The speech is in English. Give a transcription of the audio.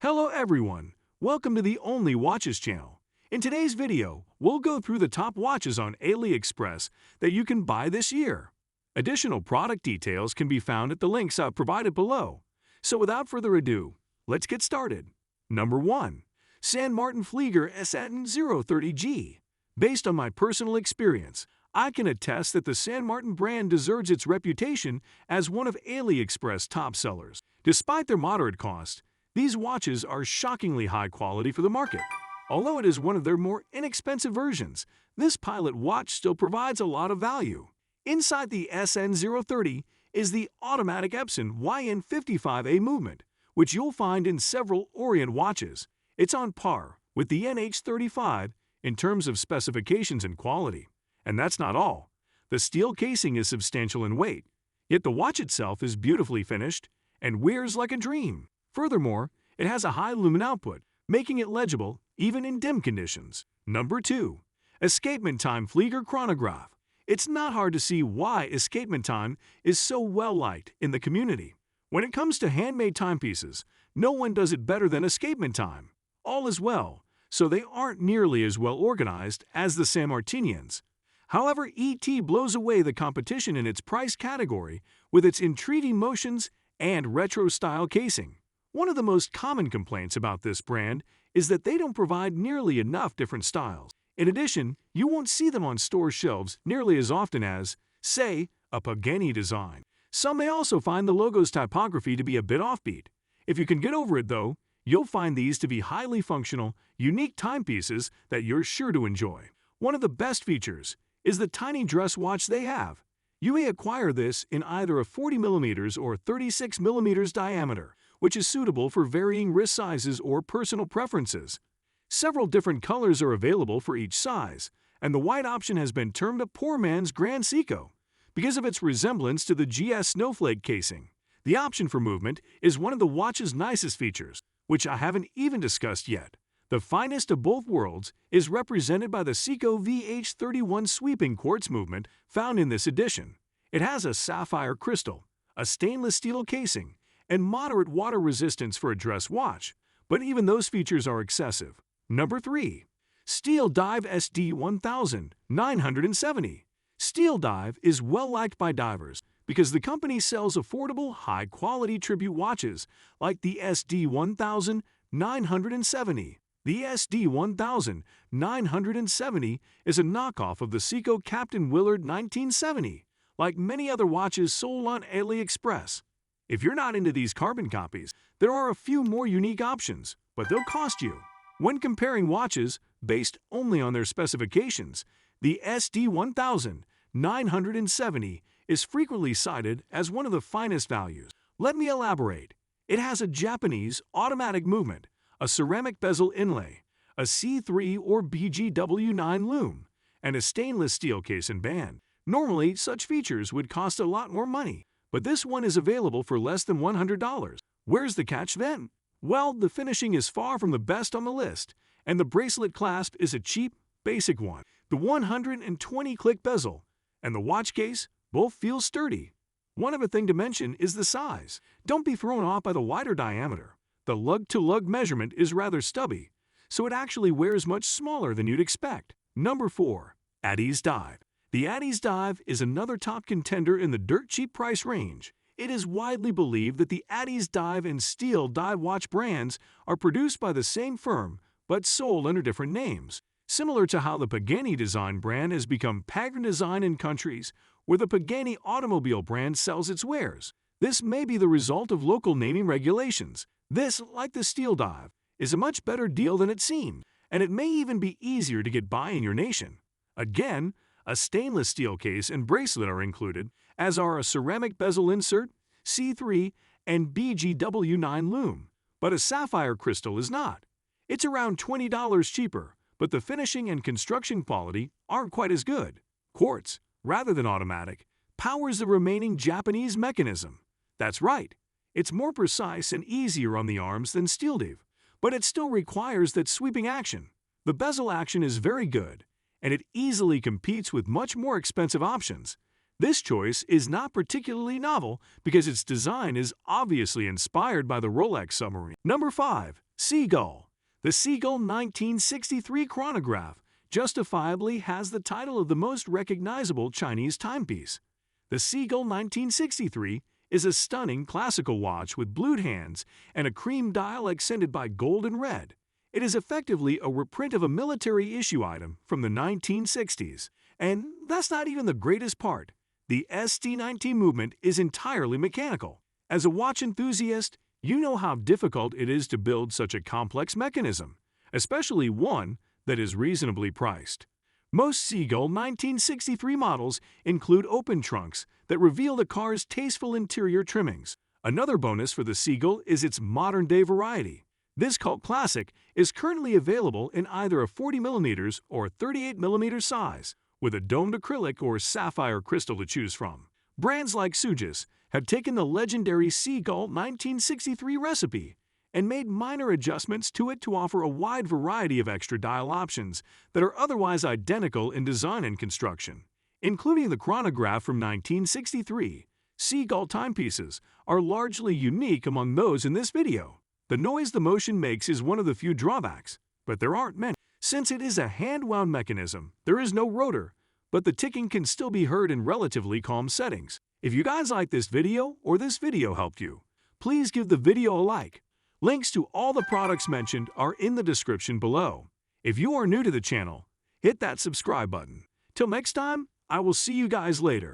Hello everyone, welcome to the Only Watches channel. In today's video, we'll go through the top watches on Aliexpress that you can buy this year. Additional product details can be found at the links I've provided below. So without further ado, let's get started. Number 1. San Martin Fleager Sattin 030G. Based on my personal experience, I can attest that the San Martin brand deserves its reputation as one of Aliexpress top sellers. Despite their moderate cost, these watches are shockingly high quality for the market. Although it is one of their more inexpensive versions, this pilot watch still provides a lot of value. Inside the SN030 is the automatic Epson YN55A movement, which you'll find in several Orient watches. It's on par with the NH35 in terms of specifications and quality. And that's not all. The steel casing is substantial in weight, yet the watch itself is beautifully finished and wears like a dream. Furthermore, it has a high lumen output, making it legible even in dim conditions. Number 2. Escapement Time FLIEGER Chronograph. It's not hard to see why Escapement Time is so well-liked in the community. When it comes to handmade timepieces, no one does it better than Escapement Time. All is well, so they aren't nearly as well organized as the San Martinians. However, ET blows away the competition in its price category with its intriguing motions and retro-style casing. One of the most common complaints about this brand is that they don't provide nearly enough different styles. In addition, you won't see them on store shelves nearly as often as, say, a Pagani design. Some may also find the logo's typography to be a bit offbeat. If you can get over it though, you'll find these to be highly functional, unique timepieces that you're sure to enjoy. One of the best features is the tiny dress watch they have. You may acquire this in either a 40mm or 36mm diameter, which is suitable for varying wrist sizes or personal preferences. Several different colors are available for each size, and the white option has been termed a poor man's Grand Seiko because of its resemblance to the GS Snowflake casing. The option for movement is one of the watch's nicest features, which I haven't even discussed yet. The finest of both worlds is represented by the Seagull VH31 sweeping quartz movement found in this edition. It has a sapphire crystal, a stainless steel casing, and moderate water resistance for a dress watch, but even those features are excessive. Number 3. Steel Dive SD 970. Steel Dive is well liked by divers because the company sells affordable, high-quality tribute watches like the SD 970. The SD 970 is a knockoff of the Seiko Captain Willard 1970, like many other watches sold on Aliexpress. If you're not into these carbon copies, there are a few more unique options, but they'll cost you. When comparing watches based only on their specifications, the SD 970 is frequently cited as one of the finest values. Let me elaborate. It has a Japanese automatic movement, a ceramic bezel inlay, a C3 or BGW9 lume, and a stainless steel case and band. Normally, such features would cost a lot more money, but this one is available for less than $100. Where's the catch then? Well, the finishing is far from the best on the list, and the bracelet clasp is a cheap, basic one. The 120-click bezel and the watch case both feel sturdy. One other thing to mention is the size. Don't be thrown off by the wider diameter. The lug-to-lug measurement is rather stubby, so it actually wears much smaller than you'd expect. Number 4. Addys Dive. The Addys Dive is another top contender in the dirt-cheap price range. It is widely believed that the Addys Dive and Steel Dive watch brands are produced by the same firm but sold under different names, similar to how the Pagani design brand has become Pagan Design in countries where the Pagani automobile brand sells its wares. This may be the result of local naming regulations. This, like the Steel Dive, is a much better deal than it seems, and it may even be easier to get by in your nation. Again, a stainless steel case and bracelet are included, as are a ceramic bezel insert, C3, and BGW9 lume, but a sapphire crystal is not. It's around $20 cheaper, but the finishing and construction quality aren't quite as good. Quartz, rather than automatic, powers the remaining Japanese mechanism. That's right, it's more precise and easier on the arms than Steel Dive, but it still requires that sweeping action. The bezel action is very good, and it easily competes with much more expensive options. This choice is not particularly novel because its design is obviously inspired by the Rolex submarine. Number 5. Seagull. The Seagull 1963 chronograph justifiably has the title of the most recognizable Chinese timepiece. The Seagull 1963 is a stunning classical watch with blued hands and a cream dial accented by gold and red. It is effectively a reprint of a military issue item from the 1960s. And that's not even the greatest part. The ST19 movement is entirely mechanical. As a watch enthusiast, you know how difficult it is to build such a complex mechanism, especially one that is reasonably priced. Most Seagull 1963 models include open trunks that reveal the car's tasteful interior trimmings. Another bonus for the Seagull is its modern-day variety. This cult classic is currently available in either a 40mm or 38mm size, with a domed acrylic or sapphire crystal to choose from. Brands like Sugis have taken the legendary Seagull 1963 recipe and made minor adjustments to it to offer a wide variety of extra dial options that are otherwise identical in design and construction. Including the chronograph from 1963, Seagull timepieces are largely unique among those in this video. The noise the motion makes is one of the few drawbacks, but there aren't many. Since it is a hand-wound mechanism, there is no rotor, but the ticking can still be heard in relatively calm settings. If you guys like this video or this video helped you, please give the video a like. Links to all the products mentioned are in the description below. If you are new to the channel, hit that subscribe button. Till next time, I will see you guys later.